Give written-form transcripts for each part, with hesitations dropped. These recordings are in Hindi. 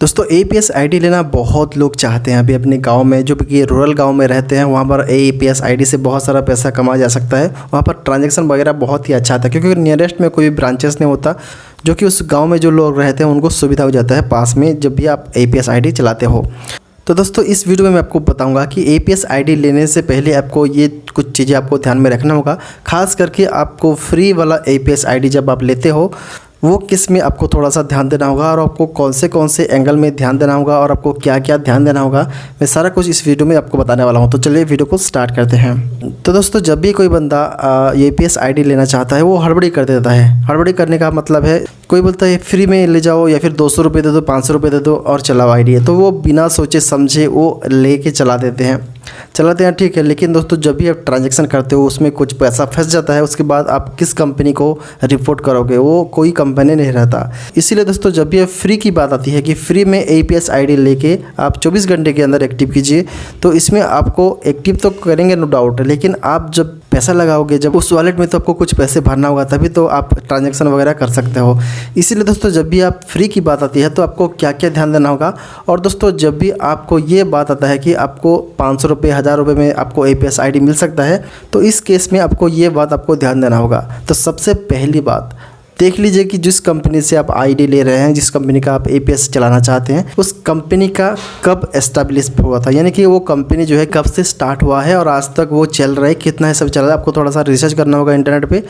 दोस्तों एपीएस आईडी लेना बहुत लोग चाहते हैं। अभी अपने गांव में जो कि रूरल गांव में रहते हैं वहां पर एपीएस आईडी से बहुत सारा पैसा कमाया जा सकता है। वहां पर ट्रांजैक्शन वगैरह बहुत ही अच्छा आता है क्योंकि नियरेस्ट में कोई ब्रांचेस नहीं होता, जो कि उस गांव में जो लोग रहते हैं उनको सुविधा हो जाता है पास में जब भी आप एपीएस आईडी चलाते हो। तो दोस्तों इस वीडियो में मैं आपको बताऊंगा कि एपीएस आईडी लेने से पहले आपको ये कुछ चीज़ें आपको ध्यान में रखना होगा। खास करके आपको फ्री वाला एपीएस आईडी जब आप लेते हो वो किस में आपको थोड़ा सा ध्यान देना होगा और आपको कौन से एंगल में ध्यान देना होगा और आपको क्या क्या ध्यान देना होगा, मैं सारा कुछ इस वीडियो में आपको बताने वाला हूं। तो चलिए वीडियो को स्टार्ट करते हैं। तो दोस्तों जब भी कोई बंदा एपीएस आईडी लेना चाहता है वो हड़बड़ी कर देता है। हड़बड़ी करने का मतलब है कोई बोलता है फ्री में ले जाओ या फिर 200 रुपये दे दो, 500 रुपये दे दो और चलाओ आईडी है, तो वो बिना सोचे समझे वो लेके चला देते हैं। ठीक है, लेकिन दोस्तों जब भी आप ट्रांजैक्शन करते हो उसमें कुछ पैसा फंस जाता है, उसके बाद आप किस कंपनी को रिपोर्ट करोगे, वो कोई कंपनी नहीं रहता। इसीलिए दोस्तों जब भी फ्री की बात आती है कि फ्री में एपीएस आईडी लेके आप 24 घंटे के अंदर एक्टिव कीजिए, तो इसमें आपको एक्टिव तो करेंगे नो डाउट, लेकिन आप जब पैसा लगाओगे, जब उस वॉलेट में तो आपको कुछ पैसे भरना होगा तभी तो आप ट्रांजैक्शन वगैरह कर सकते हो। इसीलिए दोस्तों जब भी आप फ्री की बात आती है तो आपको क्या क्या ध्यान देना होगा। और दोस्तों जब भी आपको ये बात आता है कि आपको 500 रुपये 1000 रुपये में आपको एपीएस आईडी मिल सकता है, तो इस केस में आपको ये बात आपको ध्यान देना होगा। तो सबसे पहली बात देख लीजिए कि जिस कंपनी से आप आईडी ले रहे हैं, जिस कंपनी का आप एपीएस चलाना चाहते हैं, उस कंपनी का कब एस्टेब्लिश हुआ था, यानी कि वो कंपनी जो है कब से स्टार्ट हुआ है और आज तक वो चल रहा है, कितना है सब चल रहा है। आपको थोड़ा सा रिसर्च करना होगा इंटरनेट पे।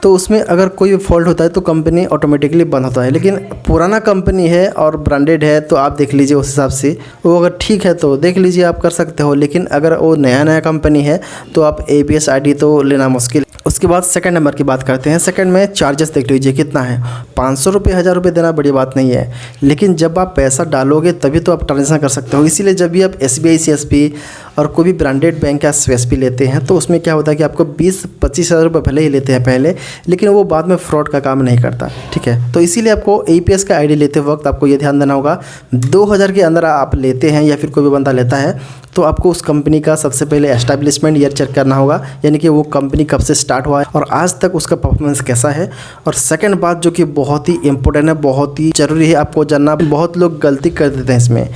तो उसमें अगर कोई फॉल्ट होता है तो कंपनी ऑटोमेटिकली बंद होता है। लेकिन पुराना कंपनी है और ब्रांडेड है तो आप देख लीजिए उस हिसाब से, वो अगर ठीक है तो देख लीजिए आप कर सकते हो। लेकिन अगर वो नया कंपनी है तो आप एपीएस आईडी तो लेना मुश्किल। उसके बाद सेकंड नंबर की बात करते हैं। सेकंड में चार्जेस देख लीजिए कितना है। 500 रुपये 1000 रुपये देना बड़ी बात नहीं है, लेकिन जब आप पैसा डालोगे तभी तो आप ट्रांजेक्शन कर सकते हो। इसीलिए जब भी आप एसबीआई सीएसपी और कोई भी ब्रांडेड बैंक या सीएसपी लेते हैं तो उसमें क्या होता है कि आपको 20-25 हज़ार रुपये भले ही लेते हैं पहले, लेकिन वो बाद में फ्रॉड का काम नहीं करता। ठीक है, तो इसीलिए आपको एपीएस का आईडी लेते वक्त आपको ये ध्यान देना होगा 2000 के अंदर आप लेते हैं या फिर कोई भी बंदा लेता है तो आपको उस कंपनी का सबसे पहले एस्टैब्लिशमेंट ईयर चेक करना होगा, यानी कि वो कंपनी कब से स्टार्ट हुआ है और आज तक उसका परफॉर्मेंस कैसा है। और सेकंड बात जो कि बहुत ही इंपॉर्टेंट है, बहुत ही ज़रूरी है आपको जानना, बहुत लोग गलती कर देते हैं इसमें,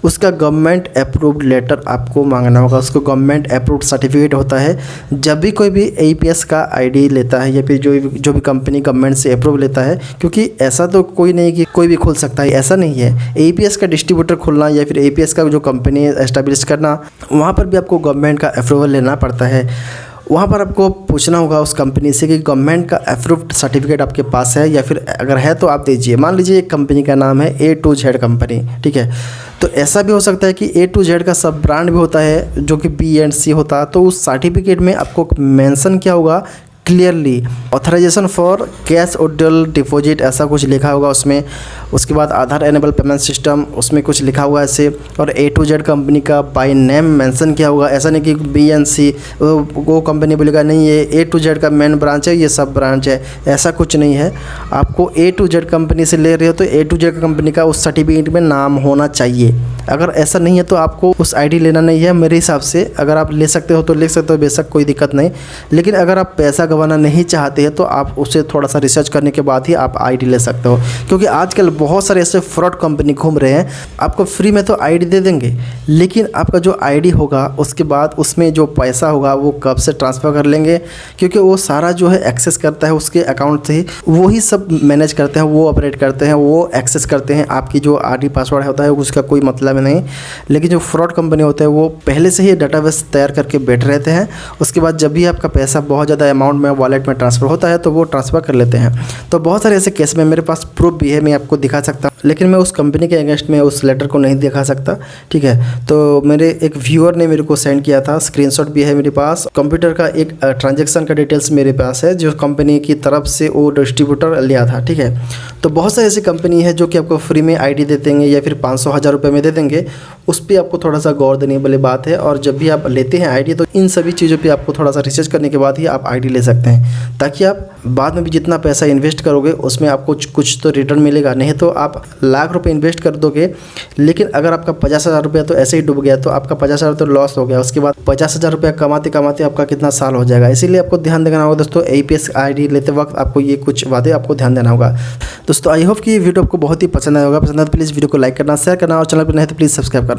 उसका गवर्नमेंट अप्रूव्ड लेटर आपको मांगना होगा। उसको गवर्नमेंट अप्रूव्ड सर्टिफिकेट होता है जब भी कोई भी एपीएस का आईडी लेता है या फिर जो भी कंपनी गवर्नमेंट से अप्रूव लेता है, क्योंकि ऐसा तो कोई नहीं कि कोई भी खोल सकता है, ऐसा नहीं है। एपीएस का डिस्ट्रीब्यूटर खोलना या फिर एपीएस का जो कंपनी एस्टैब्लिश करना, वहाँ पर भी आपको गवर्नमेंट का अप्रूवल लेना पड़ता है। वहाँ पर आपको पूछना होगा उस कंपनी से कि गवर्नमेंट का अप्रूव्ड सर्टिफिकेट आपके पास है या फिर अगर है तो आप दीजिए। मान लीजिए एक कंपनी का नाम है A to Z कंपनी, ठीक है, तो ऐसा भी हो सकता है कि A to Z का सब ब्रांड भी होता है जो कि B and C होता है। तो उस सर्टिफिकेट में आपको मेंशन क्या होगा clearly, authorisation for cash withdrawal deposit, ऐसा कुछ लिखा होगा उसमें। उसके बाद आधार एनेबल पेमेंट सिस्टम, उसमें कुछ लिखा हुआ है ऐसे। और A to Z कंपनी का बाय नेम मेंशन किया होगा, ऐसा नहीं कि B and C वो कंपनी बोलेगा नहीं ये A to Z का मेन ब्रांच है, ये सब ब्रांच है, ऐसा कुछ नहीं है। आपको A to Z कंपनी से ले रहे हो तो A to Z कंपनी का उस सर्टिफिकेट में नाम होना चाहिए। अगर ऐसा नहीं है तो आपको उस आईडी लेना नहीं है मेरे हिसाब से। अगर आप ले सकते हो तो ले सकते हो, बेशक कोई दिक्कत नहीं, लेकिन अगर आप पैसा गंवाना नहीं चाहते हैं तो आप उसे थोड़ा सा रिसर्च करने के बाद ही आप आईडी ले सकते हो। क्योंकि आजकल बहुत सारे ऐसे फ्रॉड कंपनी घूम रहे हैं, आपको फ्री में तो आईडी दे देंगे, लेकिन आपका जो आईडी होगा उसके बाद उसमें जो पैसा होगा वो कब से ट्रांसफ़र कर लेंगे, क्योंकि वो सारा जो है एक्सेस करता है उसके अकाउंट से ही, वो ही सब मैनेज करते हैं, वो ऑपरेट करते हैं, वो एक्सेस करते हैं। आपकी जो आईडी पासवर्ड होता है उसका कोई मतलब नहीं। लेकिन जो फ्रॉड कंपनी होते हैं वो पहले से ही डाटाबेस तैयार करके बैठ रहते हैं। उसके बाद जब भी आपका पैसा बहुत ज़्यादा अमाउंट में वॉलेट में ट्रांसफ़र होता है तो वो ट्रांसफ़र कर लेते हैं। तो बहुत सारे ऐसे केस में मेरे पास प्रूफ भी है, मैं आपको दिखा सकता हूँ, लेकिन मैं उस कंपनी के अगेंस्ट में उस लेटर को नहीं दिखा सकता। ठीक है, तो मेरे एक व्यूअर ने मेरे को सेंड किया था, स्क्रीनशॉट भी है मेरे पास, कंप्यूटर का एक ट्रांजैक्शन का डिटेल्स मेरे पास है जो कंपनी की तरफ से वो डिस्ट्रीब्यूटर लिया था। ठीक है, तो बहुत सारी ऐसी कंपनी है जो कि आपको फ्री में आईडी दे देंगे या फिर 500-1000 रुपये में दे देंगे, उस पर आपको थोड़ा सा गौर देने वाली बात है। और जब भी आप लेते हैं आईडी तो इन सभी चीज़ों पे आपको थोड़ा सा रिसर्च करने के बाद ही आप आईडी ले सकते हैं, ताकि आप बाद में भी जितना पैसा इन्वेस्ट करोगे उसमें आपको कुछ तो रिटर्न मिलेगा। नहीं तो आप लाख रुपए इन्वेस्ट कर दोगे, लेकिन अगर आपका 50,000 रुपया तो ऐसे ही डूब गया तो आपका 50,000 तो लॉस हो गया। उसके बाद 50,000 रुपया कमाते कमाते आपका कितना साल हो जाएगा। इसीलिए आपको ध्यान देना होगा दोस्तों, APS ID लेते वक्त आपको ये कुछ बातें आपको ध्यान देना होगा। दोस्तों आई होप कि ये वीडियो आपको बहुत ही पसंद आया होगा। पसंद आया तो प्लीज़ वीडियो को लाइक करना, शेयर करना और चैनल पर नहीं तो प्लीज़ सब्सक्राइब करना।